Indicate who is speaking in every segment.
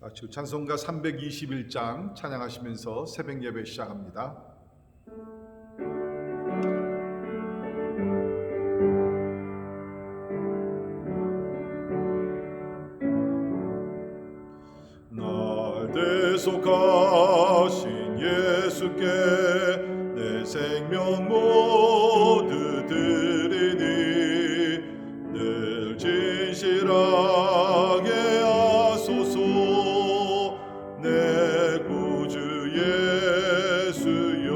Speaker 1: 지금 찬송가 321장 찬양하시면서 새벽 예배 시작합니다. 날 대속하신 예수께 내 생명 모두 드리니 늘 진실하게 하소서. 내 구주 예수여,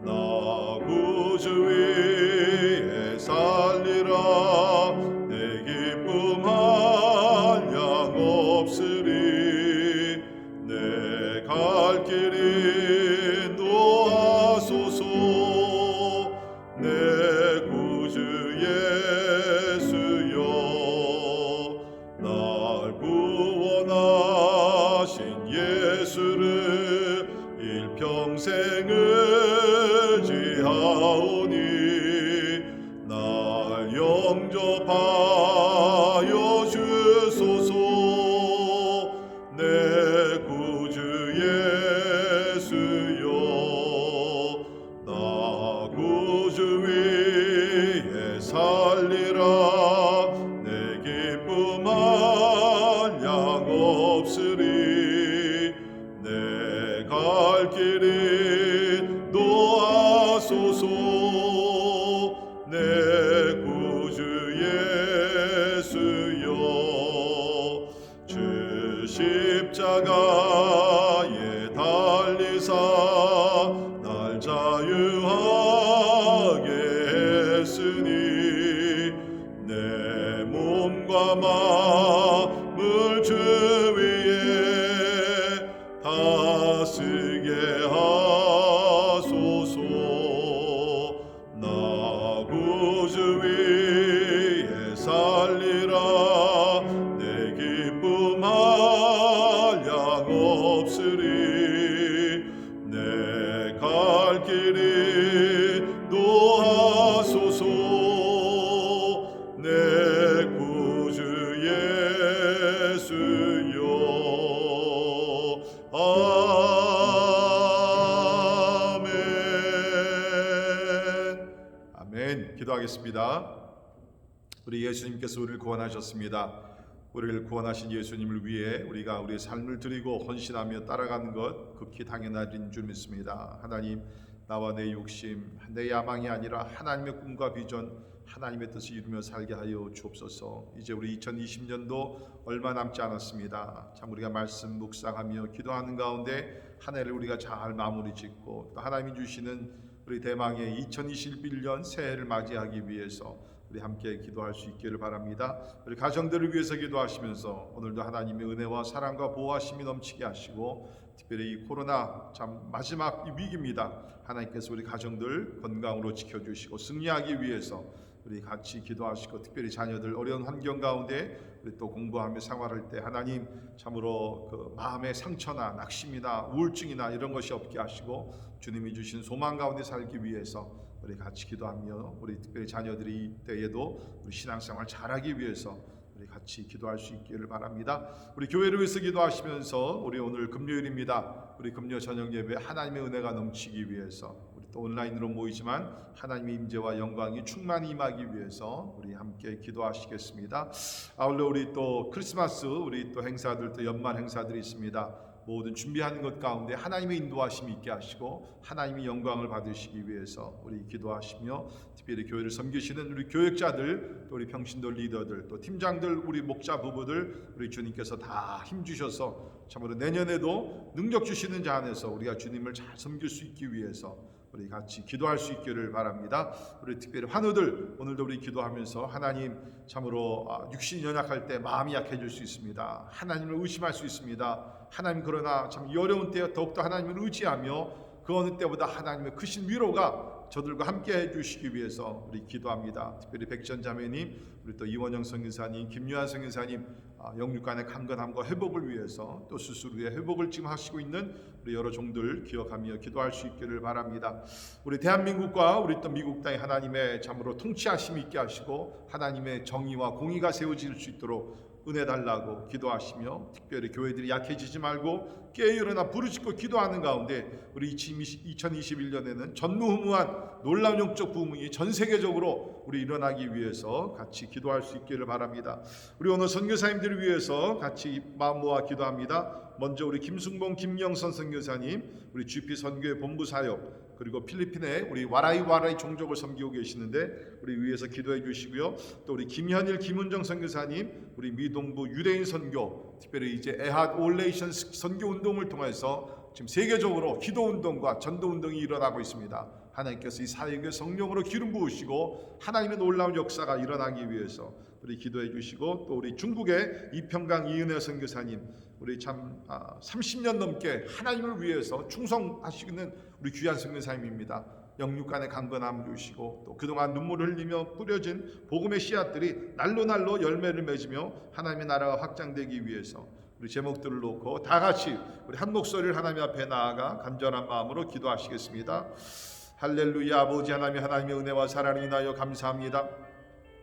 Speaker 1: 나 구주 위에 살리라. 내 기쁨 한량 없으리. 내 갈 길 인도하소서. 내 구주 예수여, 날 구원하신 예수를 일평생 의지하오니 날 영접하여 주소서. 내 구주 예수여, 나 구주 위에 살리라. 내 기쁨 한량 없으리. 내 갈 길 인도하소서. 내 구주 예수여, 주 십자가에 달리사 날 자유하게 했으니 내 몸과 마음을 주 위에 다스게 하소서. 나 구주 위에 살리라. 내 기쁨 한량 없으리. 내 갈 길 인도하소서. 내 구주 예수여. 아멘. 기도하겠습니다. 우리 예수님께서 우리를 구원하셨습니다. 우리를 구원하신 예수님을 위해 우리가 우리의 삶을 드리고 헌신하며 따라가는 것 극히 당연한 일인 줄 믿습니다. 하나님, 나와 내 욕심, 내 야망이 아니라 하나님의 꿈과 비전, 하나님의 뜻을 이루며 살게 하여 주옵소서. 이제 우리 2020년도 얼마 남지 않았습니다. 참 우리가 말씀 묵상하며 기도하는 가운데 한 해를 우리가 잘 마무리 짓고 또 하나님이 주시는 우리 대망의 2021년 새해를 맞이하기 위해서 우리 함께 기도할 수 있기를 바랍니다. 우리 가정들을 위해서 기도하시면서 오늘도 하나님의 은혜와 사랑과 보호하심이 넘치게 하시고, 특별히 이 코로나 참 마지막 이 위기입니다. 하나님께서 우리 가정들 건강으로 지켜주시고 승리하기 위해서 우리 같이 기도하시고, 특별히 자녀들 어려운 환경 가운데 우리 또 공부하며 생활할 때 하나님 참으로 그 마음의 상처나 낙심이나 우울증이나 이런 것이 없게 하시고 주님이 주신 소망 가운데 살기 위해서 우리 같이 기도하며, 우리 특별히 자녀들이 이때에도 우리 신앙생활 잘하기 위해서 우리 같이 기도할 수 있기를 바랍니다. 우리 교회를 위해서 기도하시면서 우리 오늘 금요일입니다. 우리 금요 저녁 예배 하나님의 은혜가 넘치기 위해서, 우리 또 온라인으로 모이지만 하나님의 임재와 영광이 충만히 임하기 위해서 우리 함께 기도하시겠습니다. 아울러 우리 또 크리스마스 우리 또 행사들, 또 연말 행사들이 있습니다. 모든 준비하는 것 가운데 하나님의 인도하심이 있게 하시고 하나님의 영광을 받으시기 위해서 우리 기도하시며, 특별히 교회를 섬기시는 우리 교역자들, 또 우리 평신도 리더들, 또 팀장들, 우리 목자 부부들, 우리 주님께서 다 힘주셔서 참으로 내년에도 능력 주시는 자 안에서 우리가 주님을 잘 섬길 수 있기 위해서 우리 같이 기도할 수 있기를 바랍니다. 우리 특별히 환우들 오늘도 우리 기도하면서, 하나님 참으로 육신이 연약할 때 마음이 약해질 수 있습니다. 하나님을 의심할 수 있습니다. 하나님, 그러나 참 이 어려운 때에 더욱더 하나님을 의지하며 그 어느 때보다 하나님의 크신 위로가 저들과 함께 해주시기 위해서 우리 기도합니다. 특별히 백전 자매님, 우리 또 이원영 성인사님, 김유한 성인사님 영육간의 강건함과 회복을 위해서, 또 수술 후에 회복을 지금 하시고 있는 우리 여러 종들 기억하며 기도할 수 있기를 바랍니다. 우리 대한민국과 우리 또 미국 땅에 하나님의 참으로 통치하심이 있게 하시고 하나님의 정의와 공의가 세워질 수 있도록 은혜 달라고 기도하시며 특별히 교회들이 약해지지 말고 깨어 일어나 부르짖고 기도하는 가운데 우리 2021년에는 전무후무한 놀라운 영적 부흥이 전 세계적으로 우리 일어나기 위해서 같이 기도할 수 있기를 바랍니다. 우리 오늘 선교사님들을 위해서 같이 마음 모아 기도합니다. 먼저 우리 김승봉 김영선 선교사님, 우리 GP 선교회 본부 사역, 그리고 필리핀에 우리 와라이 종족을 섬기고 계시는데 우리 위에서 기도해 주시고요. 또 우리 김현일 김은정 선교사님, 우리 미동부 유대인 선교, 특별히 이제 에핫 올레이션 선교 운동을 통해서 지금 세계적으로 기도 운동과 전도 운동이 일어나고 있습니다. 하나님께서 이 사역에 성령으로 기름 부으시고 하나님의 놀라운 역사가 일어나기 위해서 우리 기도해 주시고, 또 우리 중국의 이평강 이은혜 선교사님, 우리 참 30년 넘게 하나님을 위해서 충성하시는 우리 귀한 선교사님입니다. 영육간의 강건함 주시고, 또 그동안 눈물을 흘리며 뿌려진 복음의 씨앗들이 날로 열매를 맺으며 하나님의 나라가 확장되기 위해서 우리 제목들을 놓고 다 같이 우리 한 목소리를 하나님 앞에 나아가 간절한 마음으로 기도하시겠습니다. 할렐루야. 아버지 하나님, 하나님의 은혜와 사랑을 인하여 감사합니다.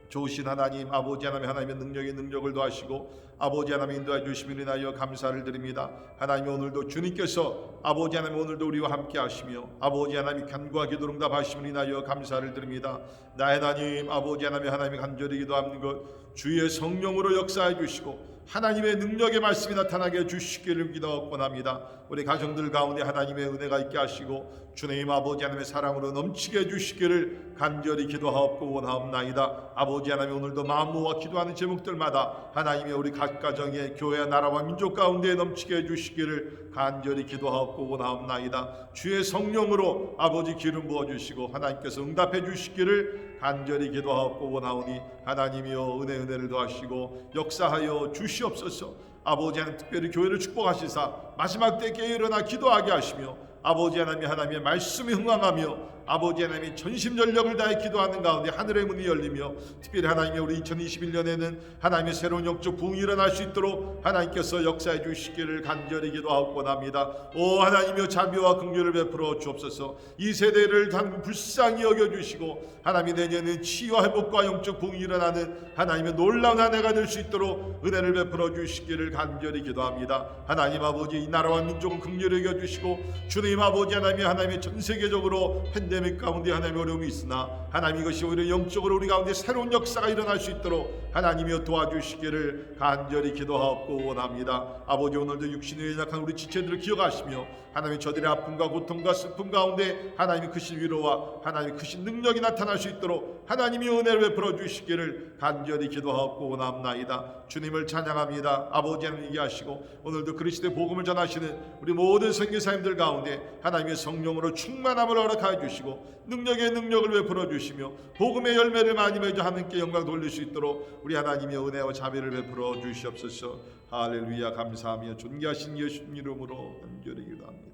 Speaker 1: 좋으신 하나님, 아버지 하나님, 하나님의 능력을 더하시고 아버지 하나님 인도해 주심을 인하여 감사를 드립니다. 하나님, 오늘도 주님께서 아버지 하나님 오늘도 우리와 함께 하시며 아버지 하나님 간구와 기도를 응답하심을 인하여 감사를 드립니다. 나의 하나님, 아버지 하나님 간절히 기도하는 것 주의 성령으로 역사해 주시고 하나님의 능력의 말씀이 나타나게 해주시기를 기도하옵나이다. 우리 가정들 가운데 하나님의 은혜가 있게 하시고 주님 아버지 하나님의 사랑으로 넘치게 해주시기를 간절히 기도하옵고 원하옵나이다. 아버지 하나님, 오늘도 마음 모아 기도하는 제목들마다 하나님의 우리 각 가정의 교회와 나라와 민족 가운데 넘치게 해주시기를 간절히 기도하옵고 원하옵나이다. 주의 성령으로 아버지 기름 부어주시고 하나님께서 응답해 주시기를 간절히 기도하옵고 원하오니 하나님이여 은혜를 더하시고 역사하여 주시옵소서. 아버지 하나님, 특별히 교회를 축복하시사 마지막 때에 깨어 일어나 기도하게 하시며 아버지 하나님의 말씀에 흥황하며 아버지 하나님이 전심전력을 다해 기도하는 가운데 하늘의 문이 열리며 특별히 하나님의 우리 2021년에는 하나님의 새로운 영적 부흥이 일어날 수 있도록 하나님께서 역사해 주시기를 간절히 기도하옵고합니다. 오 하나님이여, 자비와 긍휼을 베풀어 주옵소서. 이 세대를 단 불쌍히 여겨주시고 하나님이 내년에 치유와 회복과 영적 부흥이 일어나는 하나님의 놀라운 한 해가 될 수 있도록 은혜를 베풀어 주시기를 간절히 기도합니다. 하나님 아버지, 이 나라와 민족을 긍휼히 여겨주시고 주님 아버지 하나님의 전 세계적으로 팬데믹 가운데 하나님의 어려움이 있으나 하나님, 이것이 오히려 영적으로 우리 가운데 새로운 역사가 일어날 수 있도록 하나님이여 도와주시기를 간절히 기도하옵고 원합니다. 아버지, 오늘도 육신에 연약한 우리 지체들을 기억하시며 하나님 저들의 아픔과 고통과 슬픔 가운데 하나님이 크신 위로와 하나님이 크신 능력이 나타날 수 있도록 하나님이 은혜를 베풀어 주시기를 간절히 기도하옵고 원합나이다. 주님을 찬양합니다. 아버지 하나님 얘기하시고 오늘도 그리스도의 복음을 전하시는 우리 모든 선교사님들 가운데 하나님의 성령으로 충만함을 허락하여 주시고 능력의 능력을 베풀어 주시며 복음의 열매를 많이 맺어 하나님께 영광 돌릴 수 있도록 우리 하나님의 은혜와 자비를 베풀어 주시옵소서. 할렐루야. 감사하며 존귀하신 예수님 이름으로 간절히 기도합니다.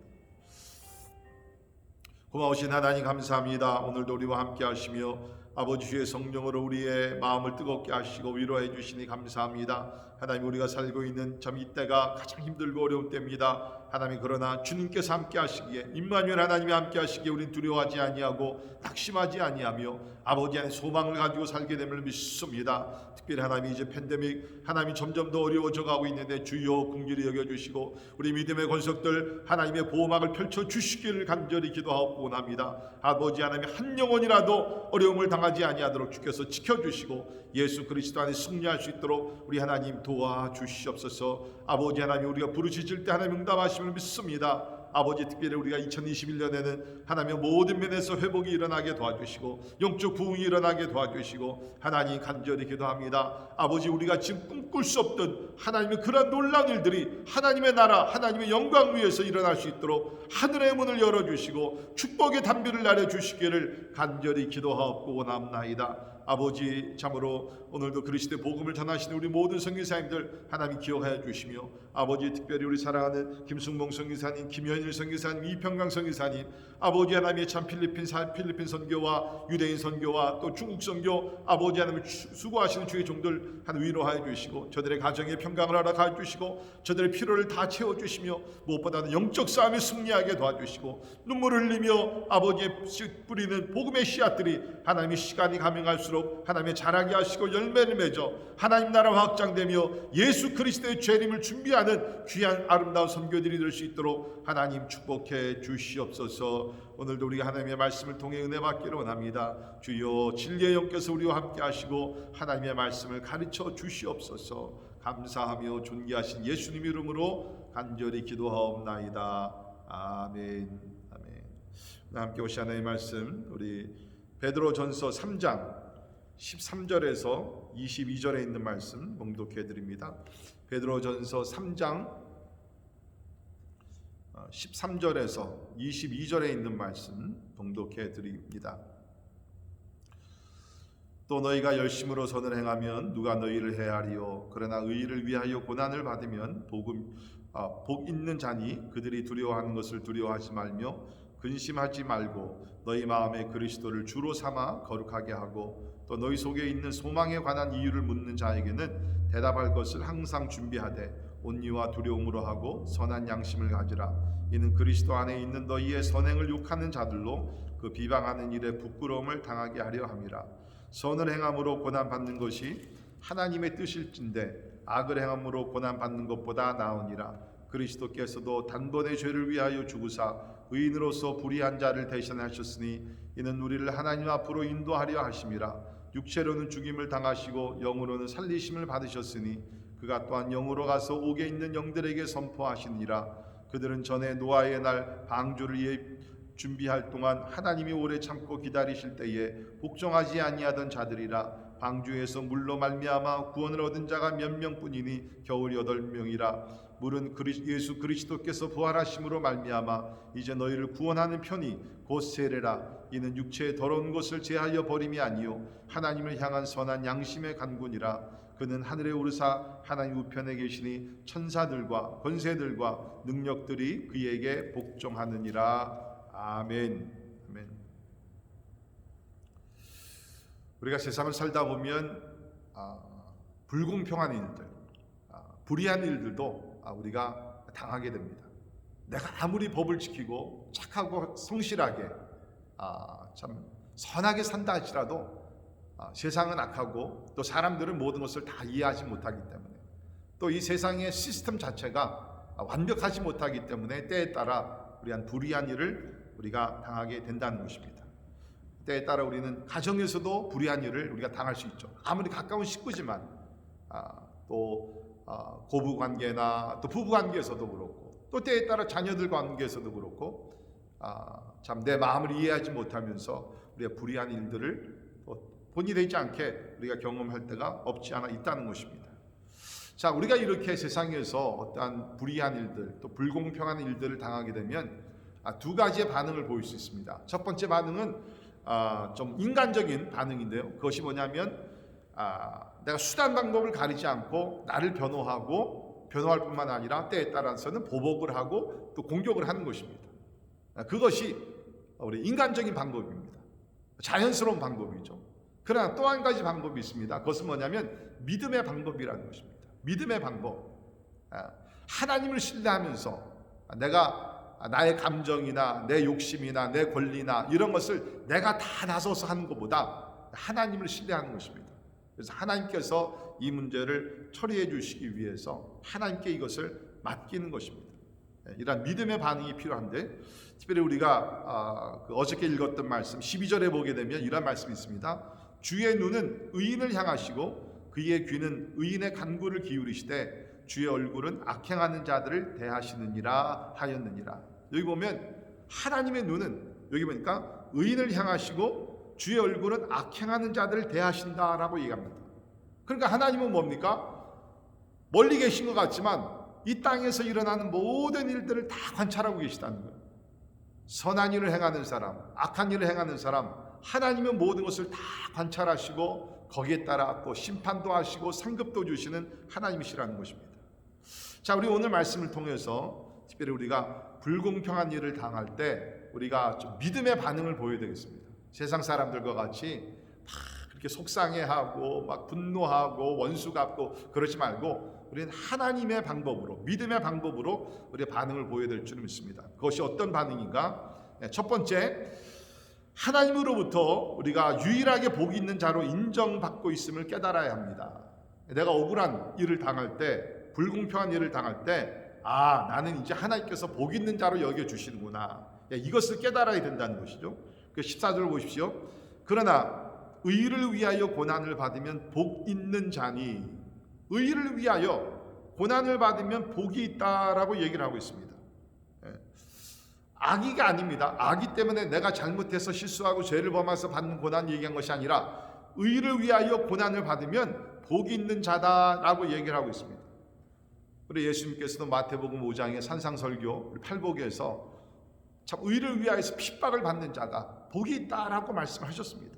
Speaker 1: 고마우신 하나님 감사합니다. 오늘도 우리와 함께 하시며 아버지 주의 성령으로 우리의 마음을 뜨겁게 하시고 위로해 주시니 감사합니다. 하나님, 우리가 살고 있는 참 이때가 가장 힘들고 어려운 때입니다. 하나님, 그러나 주님께서 함께 하시기에, 임마누엘 하나님이 함께 하시기에 우린 두려워하지 아니하고 낙심하지 아니하며 아버지 안에 소망을 가지고 살게 됨을 믿습니다. 특별히 하나님이 이제 팬데믹 하나님이 점점 더 어려워져 가고 있는데 주여 긍휼히 여겨주시고 우리 믿음의 권속들 하나님의 보호막을 펼쳐 주시기를 간절히 기도하옵고 원합니다. 아버지 하나님, 한 영혼이라도 어려움을 당하지 아니하도록 주께서 지켜주시고 예수 그리스도 안에 승리할 수 있도록 우리 하나님 도와주시옵소서. 아버지 하나님, 우리가 부르짖을 때 하나님 응답하심을 믿습니다. 아버지, 특별히 우리가 2021년에는 하나님의 모든 면에서 회복이 일어나게 도와주시고 영적 부흥이 일어나게 도와주시고 하나님 간절히 기도합니다. 아버지, 우리가 지금 꿈꿀 수 없던 하나님의 그러한 놀라운 일들이 하나님의 나라 하나님의 영광 위에서 일어날 수 있도록 하늘의 문을 열어주시고 축복의 담비를 내려주시기를 간절히 기도하옵고 원합나이다. 아버지, 참으로 오늘도 그리스도의 복음을 전하시는 우리 모든 선교사님들 하나님 기억하여 주시며 아버지, 특별히 우리 사랑하는 김승봉 선교사님, 김현일 선교사님, 이평강 선교사님, 아버지 하나님의 참 필리핀 선교와 유대인 선교와 또 중국 선교 아버지 하나님 수고하시는 주의 종들 하나님 위로하여 주시고 저들의 가정에 평강을 허락하여 주시고 저들의 필요를 다 채워주시며 무엇보다는 영적 싸움에 승리하게 도와주시고 눈물을 흘리며 아버지의 뿌리는 복음의 씨앗들이 하나님의 시간이 가면 갈수록 날수록 하나님의 자라게 하시고 열매를 맺어 하나님 나라가 확장되며 예수 그리스도의 재림을 준비하는 귀한 아름다운 선교들이 될 수 있도록 하나님 축복해 주시옵소서. 오늘도 우리가 하나님의 말씀을 통해 은혜 받기를 원합니다. 주여 진리의 영께서 우리와 함께 하시고 하나님의 말씀을 가르쳐 주시옵소서. 감사하며 존귀하신 예수님 이름으로 간절히 기도하옵나이다. 아멘. 아멘. 함께 오신 하나님의 말씀 우리 베드로전서 3장 13절에서 22절에 있는 말씀 봉독해 드립니다. 베드로전서 3장 13절에서 22절에 있는 말씀 봉독해 드립니다. 또 너희가 열심으로 선을 행하면 누가 너희를 해하리요. 그러나 의를 위하여 고난을 받으면 복 있는 자니 그들이 두려워하는 것을 두려워하지 말며 근심하지 말고 너희 마음에 그리스도를 주로 삼아 거룩하게 하고 또 너희 속에 있는 소망에 관한 이유를 묻는 자에게는 대답할 것을 항상 준비하되 온유와 두려움으로 하고 선한 양심을 가지라. 이는 그리스도 안에 있는 너희의 선행을 욕하는 자들로 그 비방하는 일에 부끄러움을 당하게 하려 함이라. 선을 행함으로 고난받는 것이 하나님의 뜻일진데 악을 행함으로 고난받는 것보다 나으니라. 그리스도께서도 단번에 죄를 위하여 죽으사 의인으로서 불의한 자를 대신하셨으니 이는 우리를 하나님 앞으로 인도하려 하심이라. 육체로는 죽임을 당하시고 영으로는 살리심을 받으셨으니 그가 또한 영으로 가서 옥에 있는 영들에게 선포하시니라. 그들은 전에 노아의 날 방주를 준비할 동안 하나님이 오래 참고 기다리실 때에 복종하지 아니하던 자들이라. 방주에서 물로 말미암아 구원을 얻은 자가 몇 명뿐이니 겨우 8명이라. 물은 예수 그리스도께서 부활하심으로 말미암아 이제 너희를 구원하는 편이 곧 세례라. 이는 육체의 더러운 것을 제하여 버림이 아니요 하나님을 향한 선한 양심의 간군이라. 그는 하늘에 오르사 하나님 우편에 계시니 천사들과 권세들과 능력들이 그에게 복종하느니라. 아멘. 아멘. 우리가 세상을 살다 보면 불공평한 일들, 불의한 일들도 우리가 당하게 됩니다. 내가 아무리 법을 지키고 착하고 성실하게 참 선하게 산다 할지라도 세상은 악하고 또 사람들은 모든 것을 다 이해하지 못하기 때문에 또 이 세상의 시스템 자체가 완벽하지 못하기 때문에 때에 따라 우리한 불의한 일을 우리가 당하게 된다는 것입니다. 때에 따라 우리는 가정에서도 불의한 일을 우리가 당할 수 있죠. 아무리 가까운 식구지만 또 고부관계나 또 부부관계에서도 그렇고 또 때에 따라 자녀들 관계에서도 그렇고 참 내 마음을 이해하지 못하면서 우리가 불의한 일들을 본이 되지 않게 우리가 경험할 때가 없지 않아 있다는 것입니다. 자, 우리가 이렇게 세상에서 어떠한 불의한 일들 또 불공평한 일들을 당하게 되면 두 가지의 반응을 보일 수 있습니다. 첫 번째 반응은 좀 인간적인 반응인데요. 그것이 뭐냐면 내가 수단 방법을 가리지 않고 나를 변호할 뿐만 아니라 때에 따라서는 보복을 하고 또 공격을 하는 것입니다. 그것이 우리 인간적인 방법입니다. 자연스러운 방법이죠. 그러나 또 한 가지 방법이 있습니다. 그것은 뭐냐면 믿음의 방법이라는 것입니다. 믿음의 방법. 하나님을 신뢰하면서 내가 나의 감정이나 내 욕심이나 내 권리나 이런 것을 내가 다 나서서 하는 것보다 하나님을 신뢰하는 것입니다. 그래서 하나님께서 이 문제를 처리해 주시기 위해서 하나님께 이것을 맡기는 것입니다. 이러한 믿음의 반응이 필요한데 특별히 우리가 어저께 읽었던 말씀 12절에 보게 되면 이런 말씀이 있습니다. 주의 눈은 의인을 향하시고 그의 귀는 의인의 간구를 기울이시되 주의 얼굴은 악행하는 자들을 대하시느니라 하였느니라. 여기 보면 하나님의 눈은 여기 보니까 의인을 향하시고 주의 얼굴은 악행하는 자들을 대하신다라고 얘기합니다. 그러니까 하나님은 뭡니까? 멀리 계신 것 같지만 이 땅에서 일어나는 모든 일들을 다 관찰하고 계시다는 거예요. 선한 일을 행하는 사람, 악한 일을 행하는 사람, 하나님은 모든 것을 다 관찰하시고 거기에 따라 또 심판도 하시고 상급도 주시는 하나님이시라는 것입니다. 자, 우리 오늘 말씀을 통해서 특별히 우리가 불공평한 일을 당할 때 우리가 좀 믿음의 반응을 보여야 되겠습니다. 세상 사람들과 같이 막 그렇게 속상해하고 막 분노하고 원수 갚고 그러지 말고 우리는 하나님의 방법으로 믿음의 방법으로 우리의 반응을 보여야 될 줄 믿습니다. 그것이 어떤 반응인가? 첫 번째, 하나님으로부터 우리가 유일하게 복이 있는 자로 인정받고 있음을 깨달아야 합니다. 내가 억울한 일을 당할 때, 불공평한 일을 당할 때, 나는 이제 하나님께서 복 있는 자로 여겨주시는구나, 이것을 깨달아야 된다는 것이죠. 14절 보십시오. 그러나 의를 위하여 고난을 받으면 복 있는 자니, 의를 위하여 고난을 받으면 복이 있다라고 얘기를 하고 있습니다. 악의가 아닙니다. 악의 때문에 내가 잘못해서 실수하고 죄를 범해서 받는 고난 얘기한 것이 아니라 의를 위하여 고난을 받으면 복이 있는 자다라고 얘기를 하고 있습니다. 우리 예수님께서도 마태복음 5장의 산상설교 팔복에서 참 의를 위하여서 핍박을 받는 자가 복이 있다라고 말씀하셨습니다.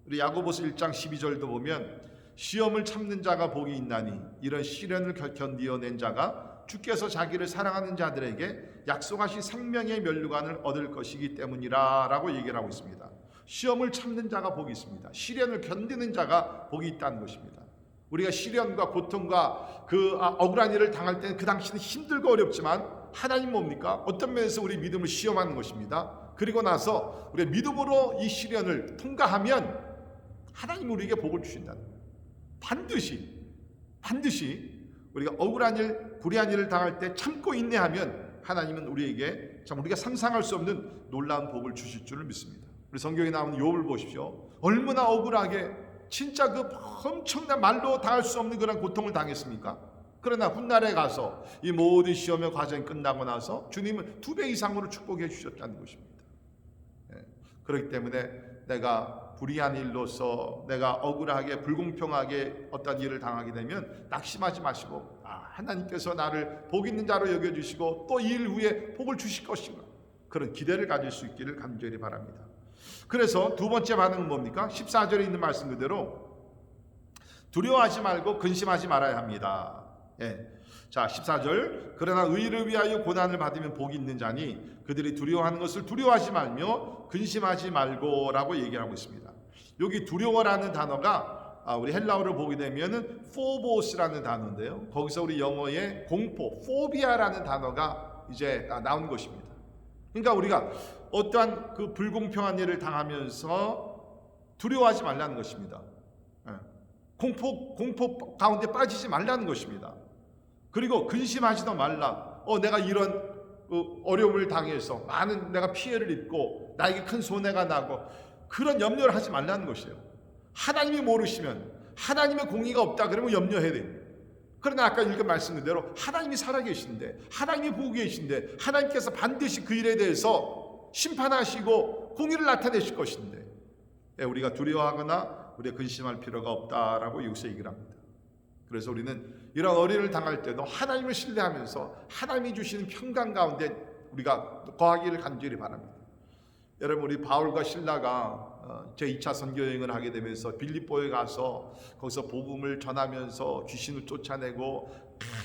Speaker 1: 우리 야고보서 1장 12절도 보면 시험을 참는 자가 복이 있나니 이런 시련을 견디어낸 자가 주께서 자기를 사랑하는 자들에게 약속하신 생명의 면류관을 얻을 것이기 때문이라 라고 얘기를 하고 있습니다. 시험을 참는 자가 복이 있습니다. 시련을 견디는 자가 복이 있다는 것입니다. 우리가 시련과 고통과 억울한 일을 당할 때는 그 당시는 힘들고 어렵지만 하나님 뭡니까? 어떤 면에서 우리 믿음을 시험하는 것입니다. 그리고 나서 우리가 믿음으로 이 시련을 통과하면 하나님 우리에게 복을 주신다는 거예요. 반드시 우리가 억울한 일, 불의한 일을 당할 때 참고 인내하면 하나님은 우리에게 참 우리가 상상할 수 없는 놀라운 복을 주실 줄을 믿습니다. 우리 성경에 나오는 욥을 보십시오. 얼마나 억울하게 진짜 그 엄청난 말로 당할 수 없는 그런 고통을 당했습니까? 그러나 훗날에 가서 이 모든 시험의 과정이 끝나고 나서 주님은 2배 이상으로 축복해 주셨다는 것입니다. 그렇기 때문에 내가 불의한 일로서 내가 억울하게 불공평하게 어떤 일을 당하게 되면 낙심하지 마시고 하나님께서 나를 복 있는 자로 여겨주시고 또 이 일 후에 복을 주실 것인가, 그런 기대를 가질 수 있기를 간절히 바랍니다. 그래서 두 번째 반응은 뭡니까? 14절에 있는 말씀 그대로 두려워하지 말고 근심하지 말아야 합니다. 자, 14절. 그러나 의를 위하여 고난을 받으면 복이 있는 자니 그들이 두려워하는 것을 두려워하지 말며 근심하지 말고 라고 얘기하고 있습니다. 여기 두려워라는 단어가 우리 헬라어를 보게 되면은 포보스라는 단어인데요, 거기서 우리 영어의 공포, 포비아라는 단어가 이제 나온 것입니다. 그러니까 우리가 어떠한 그 불공평한 일을 당하면서 두려워하지 말라는 것입니다. 공포 가운데 빠지지 말라는 것입니다. 그리고 근심하지도 말라. 내가 이런 어려움을 당해서 많은 내가 피해를 입고 나에게 큰 손해가 나고 그런 염려를 하지 말라는 것이에요. 하나님이 모르시면, 하나님의 공의가 없다 그러면 염려해야 돼요. 그러나 아까 읽은 말씀 그대로 하나님이 살아계신데, 하나님이 보고 계신데, 하나님께서 반드시 그 일에 대해서 심판하시고 공의를 나타내실 것인데 우리가 두려워하거나 우리가 근심할 필요가 없다라고 여기서 얘기를 합니다. 그래서 우리는 이런 어려움을 당할 때도 하나님을 신뢰하면서 하나님이 주시는 평강 가운데 우리가 거하기를 간절히 바랍니다. 여러분, 우리 바울과 실라가 제2차 선교 여행을 하게 되면서 빌립보에 가서 거기서 복음을 전하면서 귀신을 쫓아내고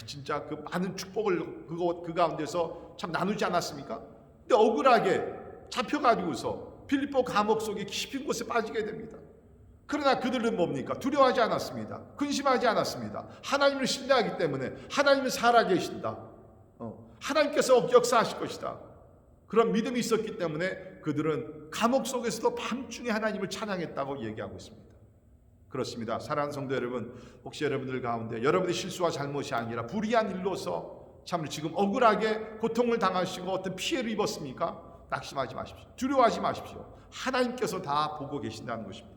Speaker 1: 진짜 그 많은 축복을 그 가운데서 참 나누지 않았습니까? 근데 억울하게 잡혀가지고서 빌립보 감옥 속에 깊은 곳에 빠지게 됩니다. 그러나 그들은 뭡니까? 두려워하지 않았습니다. 근심하지 않았습니다. 하나님을 신뢰하기 때문에 하나님은 살아계신다, 하나님께서 역사하실 것이다, 그런 믿음이 있었기 때문에 그들은 감옥 속에서도 밤중에 하나님을 찬양했다고 얘기하고 있습니다. 그렇습니다. 사랑하는 성도 여러분, 혹시 여러분들 가운데 여러분의 실수와 잘못이 아니라 불의한 일로서 참 지금 억울하게 고통을 당하시고 어떤 피해를 입었습니까? 낙심하지 마십시오. 두려워하지 마십시오. 하나님께서 다 보고 계신다는 것입니다.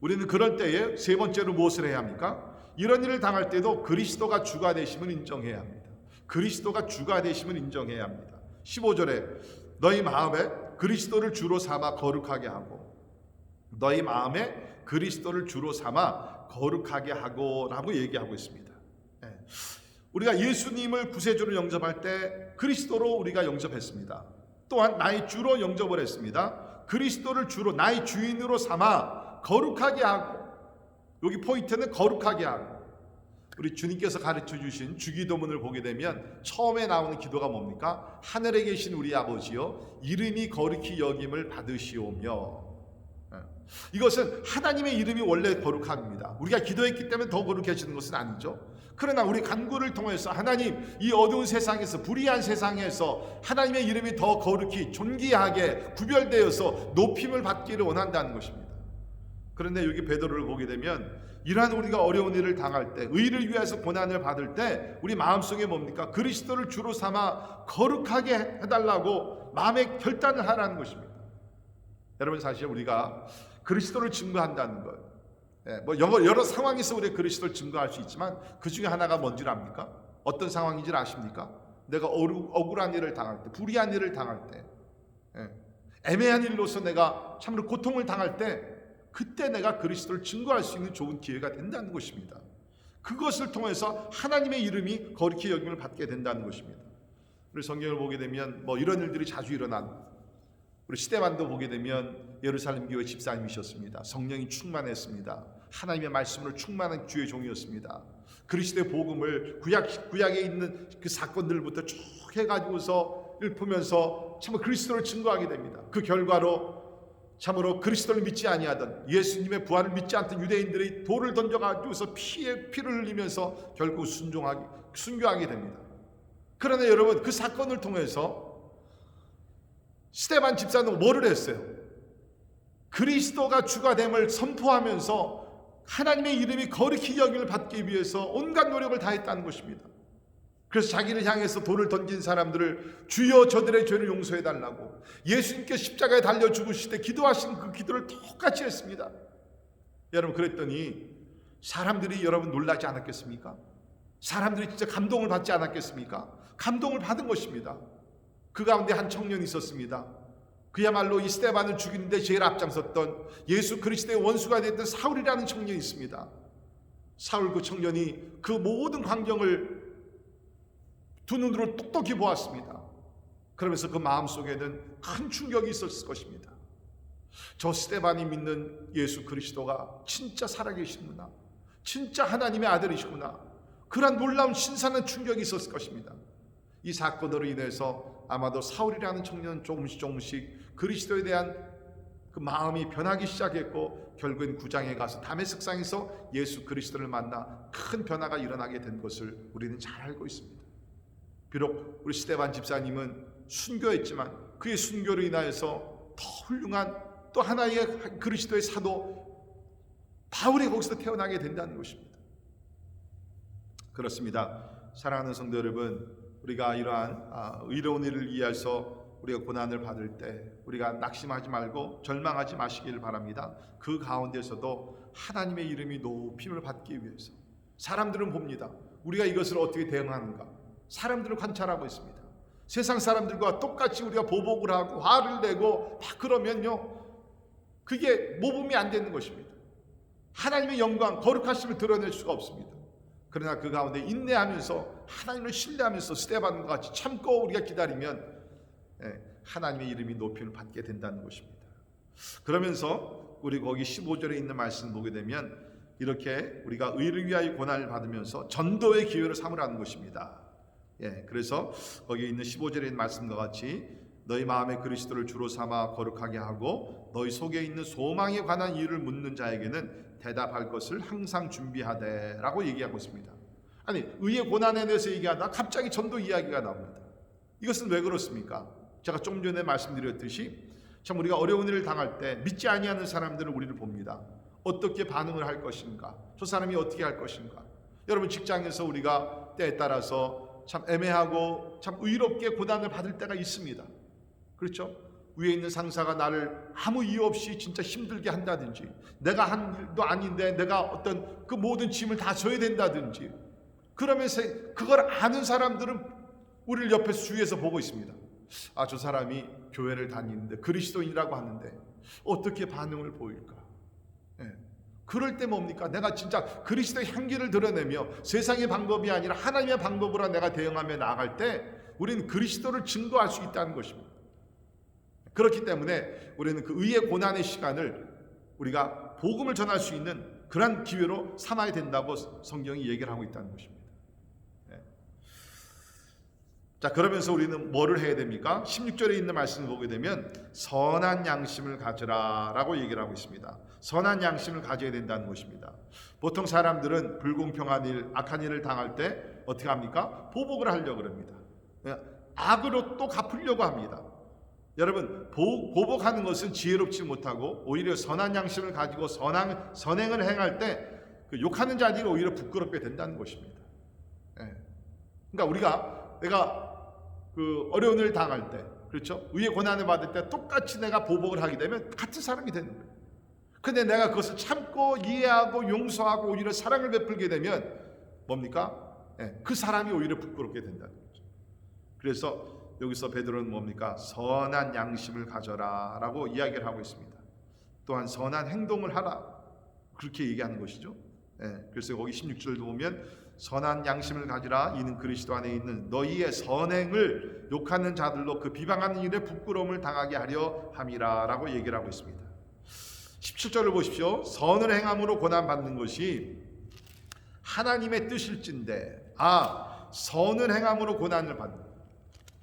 Speaker 1: 우리는 그럴 때에 세 번째로 무엇을 해야 합니까? 이런 일을 당할 때도 그리스도가 주가 되심을 인정해야 합니다. 그리스도가 주가 되심을 인정해야 합니다. 15절에 너희 마음에 그리스도를 주로 삼아 거룩하게 하고, 너희 마음에 그리스도를 주로 삼아 거룩하게 하고 라고 얘기하고 있습니다. 우리가 예수님을 구세주로 영접할 때 그리스도로 우리가 영접했습니다. 또한 나의 주로 영접을 했습니다. 그리스도를 주로 나의 주인으로 삼아 거룩하게 하고, 여기 포인트는 거룩하게 하고. 우리 주님께서 가르쳐 주신 주기도문을 보게 되면 처음에 나오는 기도가 뭡니까? 하늘에 계신 우리 아버지여, 이름이 거룩히 여김을 받으시오며. 이것은 하나님의 이름이 원래 거룩합니다. 우리가 기도했기 때문에 더 거룩해지는 것은 아니죠. 그러나 우리 간구를 통해서 하나님, 이 어두운 세상에서, 불의한 세상에서 하나님의 이름이 더 거룩히 존귀하게 구별되어서 높임을 받기를 원한다는 것입니다. 그런데 여기 베드로를 보게 되면 이러한 우리가 어려운 일을 당할 때, 의를 위해서 고난을 받을 때 우리 마음속에 뭡니까? 그리스도를 주로 삼아 거룩하게 해달라고 마음의 결단을 하라는 것입니다. 여러분, 사실 우리가 그리스도를 증거한다는 것, 뭐 여러 상황에서 우리가 그리스도를 증거할 수 있지만 그 중에 하나가 뭔지 압니까? 어떤 상황인지 아십니까? 내가 억울한 일을 당할 때, 불의한 일을 당할 때, 애매한 일로서 내가 참으로 고통을 당할 때, 그때 내가 그리스도를 증거할 수 있는 좋은 기회가 된다는 것입니다. 그것을 통해서 하나님의 이름이 거룩히 여김을 받게 된다는 것입니다. 우리 성경을 보게 되면 뭐 이런 일들이 자주 일어난, 우리 스데반도 보게 되면 예루살렘 교회 집사님이셨습니다. 성령이 충만했습니다. 하나님의 말씀으로 충만한 주의 종이었습니다. 그리스도의 복음을 구약에 있는 그 사건들부터 쭉 해가지고서 읊으면서 참으로 그리스도를 증거하게 됩니다. 그 결과로 참으로 그리스도를 믿지 아니하던, 예수님의 부활을 믿지 않던 유대인들이 돌을 던져가지고서 피를 흘리면서 결국 순교하게 됩니다. 그러나 여러분, 그 사건을 통해서 스데반 집사는 뭐를 했어요? 그리스도가 주가 됨을 선포하면서 하나님의 이름이 거룩히 여김을 받기 위해서 온갖 노력을 다했다는 것입니다. 그래서 자기를 향해서 돌을 던진 사람들을 주여 저들의 죄를 용서해 달라고, 예수님께 십자가에 달려 죽으실 때 기도하신 그 기도를 똑같이 했습니다. 여러분, 그랬더니 사람들이 여러분 놀라지 않았겠습니까? 사람들이 진짜 감동을 받지 않았겠습니까? 감동을 받은 것입니다. 그 가운데 한 청년이 있었습니다. 그야말로 이 스데반을 죽이는데 제일 앞장섰던 예수 그리스도의 원수가 됐던 사울이라는 청년이 있습니다. 사울 그 청년이 그 모든 광경을 두 눈으로 똑똑히 보았습니다. 그러면서 그 마음속에는 큰 충격이 있었을 것입니다. 저 스데반이 믿는 예수 그리스도가 진짜 살아계시구나, 진짜 하나님의 아들이시구나, 그런 놀라운 신선한 충격이 있었을 것입니다. 이 사건으로 인해서 아마도 사울이라는 청년은 조금씩 그리스도에 대한 그 마음이 변하기 시작했고, 결국엔 구장에 가서 다메섹상에서 예수 그리스도를 만나 큰 변화가 일어나게 된 것을 우리는 잘 알고 있습니다. 비록 우리 스데반 집사님은 순교했지만 그의 순교로 인하여서 더 훌륭한 또 하나의 그리스도의 사도 바울이 거기서 태어나게 된다는 것입니다. 그렇습니다. 사랑하는 성도 여러분, 우리가 이러한 의로운 일을 위해서 우리가 고난을 받을 때 우리가 낙심하지 말고 절망하지 마시기를 바랍니다. 그 가운데서도 하나님의 이름이 높임을 받기 위해서 사람들은 봅니다. 우리가 이것을 어떻게 대응하는가? 사람들을 관찰하고 있습니다. 세상 사람들과 똑같이 우리가 보복을 하고 화를 내고 막 그러면요, 그게 모범이 안 되는 것입니다. 하나님의 영광, 거룩하심을 드러낼 수가 없습니다. 그러나 그 가운데 인내하면서 하나님을 신뢰하면서 스데반과 같이 참고 우리가 기다리면 하나님의 이름이 높임을 받게 된다는 것입니다. 그러면서 우리 거기 15절에 있는 말씀을 보게 되면 이렇게 우리가 의를 위하여 고난을 받으면서 전도의 기회를 삼으라는 것입니다. 그래서 거기에 있는 15절에 있는 말씀과 같이 너희 마음에 그리스도를 주로 삼아 거룩하게 하고 너희 속에 있는 소망에 관한 이유를 묻는 자에게는 대답할 것을 항상 준비하되 라고 얘기하고 있습니다. 아니, 의의 고난에 대해서 얘기하다 갑자기 전도 이야기가 나옵니다. 이것은 왜 그렇습니까? 제가 좀 전에 말씀드렸듯이 참 우리가 어려운 일을 당할 때 믿지 아니하는 사람들은 우리를 봅니다. 어떻게 반응을 할 것인가? 저 사람이 어떻게 할 것인가? 여러분, 직장에서 우리가 때에 따라서 참 애매하고 참 의롭게 고난을 받을 때가 있습니다. 그렇죠? 위에 있는 상사가 나를 아무 이유 없이 진짜 힘들게 한다든지, 내가 한 일도 아닌데 내가 어떤 그 모든 짐을 다 져야 된다든지, 그러면서 그걸 아는 사람들은 우리를 옆에서 주위에서 보고 있습니다. 아, 저 사람이 교회를 다니는데 그리스도인이라고 하는데 어떻게 반응을 보일까? 그럴 때 뭡니까? 내가 진짜 그리스도의 향기를 드러내며 세상의 방법이 아니라 하나님의 방법으로 내가 대응하며 나아갈 때 우리는 그리스도를 증거할 수 있다는 것입니다. 그렇기 때문에 우리는 그 의의 고난의 시간을 우리가 복음을 전할 수 있는 그런 기회로 삼아야 된다고 성경이 얘기를 하고 있다는 것입니다. 자, 그러면서 우리는 뭐를 해야 됩니까? 16절에 있는 말씀을 보게 되면 선한 양심을 가져라 라고 얘기를 하고 있습니다. 선한 양심을 가져야 된다는 것입니다. 보통 사람들은 불공평한 일, 악한 일을 당할 때 어떻게 합니까? 보복을 하려고 합니다. 악으로 또 갚으려고 합니다. 여러분, 보복하는 것은 지혜롭지 못하고 오히려 선한 양심을 가지고 선행을 행할 때 그 욕하는 자들이 오히려 부끄럽게 된다는 것입니다. 그러니까 내가 그 어려운 일을 당할 때, 그렇죠? 의의 고난을 받을 때 똑같이 내가 보복을 하게 되면 같은 사람이 되는 거예요. 근데 내가 그것을 참고 이해하고 용서하고 오히려 사랑을 베풀게 되면 뭡니까? 그 사람이 오히려 부끄럽게 된다는 거죠. 그래서 여기서 베드로는 뭡니까? 선한 양심을 가져라 라고 이야기를 하고 있습니다. 또한 선한 행동을 하라, 그렇게 얘기하는 것이죠. 그래서 거기 16절도 보면 선한 양심을 가지라, 이는 그리스도 안에 있는 너희의 선행을 욕하는 자들로 그 비방하는 일에 부끄러움을 당하게 하려 함이라 라고 얘기를 하고 있습니다. 17절을 보십시오. 선을 행함으로 고난받는 것이 하나님의 뜻일진데, 선을 행함으로 고난을 받는,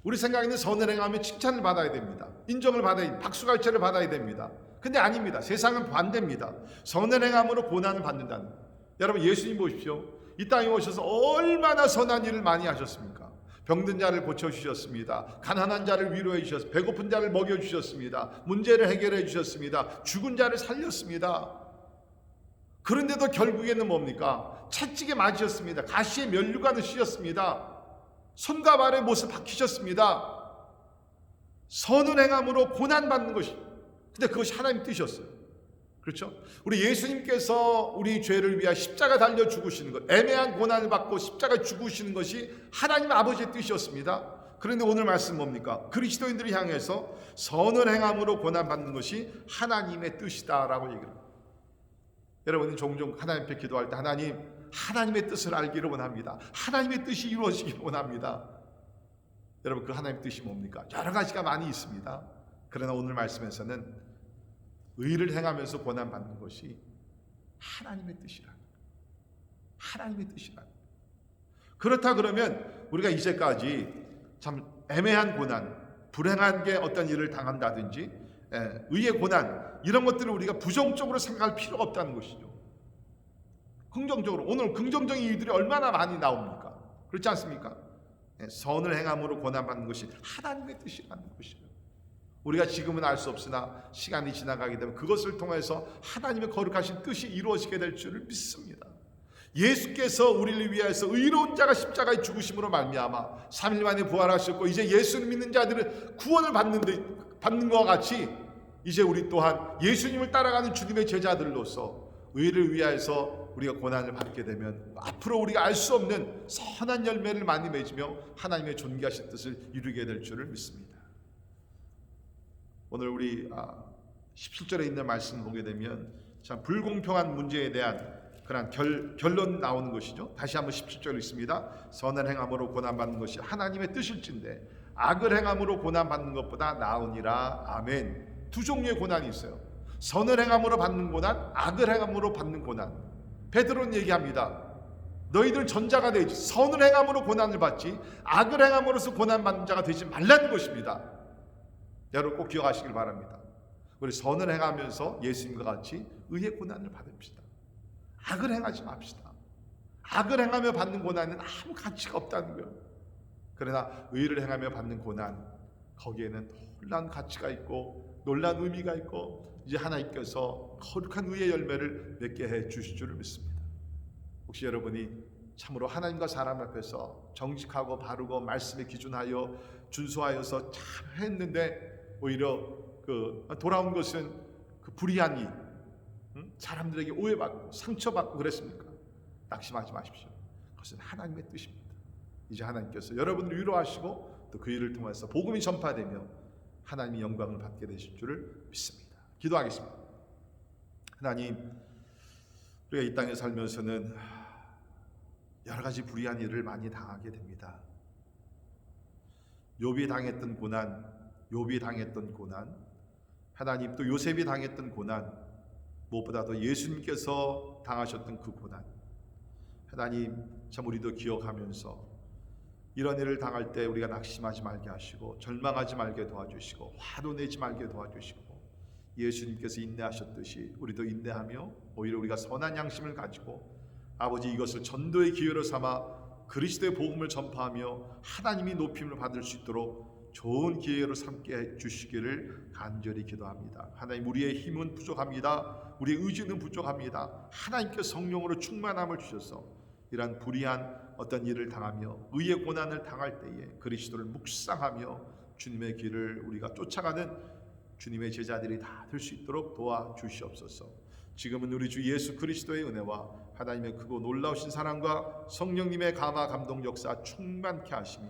Speaker 1: 우리 생각에는 선을 행하면 칭찬을 받아야 됩니다. 인정을 받아야 됩니다. 박수갈채를 받아야 됩니다. 근데 아닙니다. 세상은 반대입니다. 선을 행함으로 고난을 받는다는 거예요. 여러분, 예수님 보십시오. 이 땅에 오셔서 얼마나 선한 일을 많이 하셨습니까? 병든 자를 고쳐주셨습니다. 가난한 자를 위로해 주셨습니다. 배고픈 자를 먹여주셨습니다. 문제를 해결해 주셨습니다. 죽은 자를 살렸습니다. 그런데도 결국에는 뭡니까? 채찍에 맞으셨습니다. 가시에 면류관을 씌웠습니다. 손과 발에 못을 박히셨습니다. 선을 행함으로 고난받는 것이, 근데 그것이 하나님 뜻이었어요. 그렇죠? 우리 예수님께서 우리 죄를 위하여 십자가 달려 죽으시는 것, 애매한 고난을 받고 십자가 죽으시는 것이 하나님 아버지의 뜻이었습니다. 그런데 오늘 말씀 뭡니까? 그리스도인들을 향해서 선을 행함으로 고난받는 것이 하나님의 뜻이다라고 얘기를 합니다. 여러분이 종종 하나님 앞에 기도할 때 하나님의 뜻을 알기를 원합니다. 하나님의 뜻이 이루어지기를 원합니다. 여러분, 그 하나님의 뜻이 뭡니까? 여러 가지가 많이 있습니다. 그러나 오늘 말씀에서는 의를 행하면서 고난받는 것이 하나님의 뜻이라. 하나님의 뜻이라. 그렇다 그러면 우리가 이제까지 참 애매한 고난, 불행한 게 어떤 일을 당한다든지 의의 고난, 이런 것들을 우리가 부정적으로 생각할 필요가 없다는 것이죠. 긍정적으로, 오늘 긍정적인 일들이 얼마나 많이 나옵니까? 그렇지 않습니까? 선을 행함으로 고난받는 것이 하나님의 뜻이라는 것이죠. 우리가 지금은 알 수 없으나 시간이 지나가게 되면 그것을 통해서 하나님의 거룩하신 뜻이 이루어지게 될 줄을 믿습니다. 예수께서 우리를 위하여서 의로운 자가 십자가에 죽으심으로 말미암아 3일 만에 부활하셨고, 이제 예수를 믿는 자들은 구원을 받는 것과 같이 이제 우리 또한 예수님을 따라가는 주님의 제자들로서 의를 위하여서 우리가 고난을 받게 되면 앞으로 우리가 알 수 없는 선한 열매를 많이 맺으며 하나님의 존귀하신 뜻을 이루게 될 줄을 믿습니다. 오늘 우리 17절에 있는 말씀을 보게 되면 참 불공평한 문제에 대한 그런 결론 나오는 것이죠. 다시 한번 17절 있습니다. 선을 행함으로 고난받는 것이 하나님의 뜻일진데 악을 행함으로 고난받는 것보다 나으니라. 아멘. 두 종류의 고난이 있어요. 선을 행함으로 받는 고난, 악을 행함으로 받는 고난. 베드로는 얘기합니다. 너희들 전자가 되지, 선을 행함으로 고난을 받지 악을 행함으로써 고난받는 자가 되지 말라는 것입니다. 여러분 꼭 기억하시길 바랍니다. 우리 선을 행하면서 예수님과 같이 의의 고난을 받읍시다. 악을 행하지 맙시다. 악을 행하며 받는 고난은 아무 가치가 없다는 거예요. 그러나 의를 행하며 받는 고난, 거기에는 놀라운 가치가 있고 놀라운 의미가 있고 이제 하나님께서 거룩한 의의 열매를 맺게 해 주실 줄을 믿습니다. 혹시 여러분이 참으로 하나님과 사람 앞에서 정직하고 바르고 말씀에 기준하여 준수하여서 참 했는데 오히려 돌아온 것은 그 불의한 일, 사람들에게 오해받고 상처받고 그랬습니까? 낙심하지 마십시오. 그것은 하나님의 뜻입니다. 이제 하나님께서 여러분을 위로하시고 또 그 일을 통해서 복음이 전파되며 하나님의 영광을 받게 되실 줄을 믿습니다. 기도하겠습니다. 하나님, 우리가 이 땅에 살면서는 여러 가지 불의한 일을 많이 당하게 됩니다. 욥이 당했던 고난, 하나님 또 요셉이 당했던 고난, 무엇보다도 예수님께서 당하셨던 그 고난, 하나님 참 우리도 기억하면서 이런 일을 당할 때 우리가 낙심하지 말게 하시고 절망하지 말게 도와주시고 화도 내지 말게 도와주시고 예수님께서 인내하셨듯이 우리도 인내하며 오히려 우리가 선한 양심을 가지고 아버지 이것을 전도의 기회로 삼아 그리스도의 복음을 전파하며 하나님이 높임을 받을 수 있도록 좋은 기회로 삼게 해주시기를 간절히 기도합니다. 하나님, 우리의 힘은 부족합니다. 우리의 의지는 부족합니다. 하나님께 성령으로 충만함을 주셔서 이러한 불의한 어떤 일을 당하며 의의 고난을 당할 때에 그리스도를 묵상하며 주님의 길을 우리가 쫓아가는 주님의 제자들이 다 될 수 있도록 도와주시옵소서. 지금은 우리 주 예수 그리스도의 은혜와 하나님의 크고 놀라우신 사랑과 성령님의 감화 감동 역사 충만케 하심이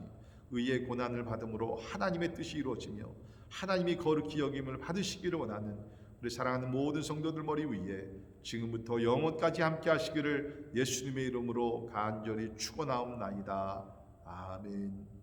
Speaker 1: 의의 고난을 받음으로 하나님의 뜻이 이루어지며 하나님이 거룩히 여김을 받으시기를 원하는 우리 사랑하는 모든 성도들 머리 위에 지금부터 영원까지 함께 하시기를 예수님의 이름으로 간절히 축원하옵나이다. 아멘.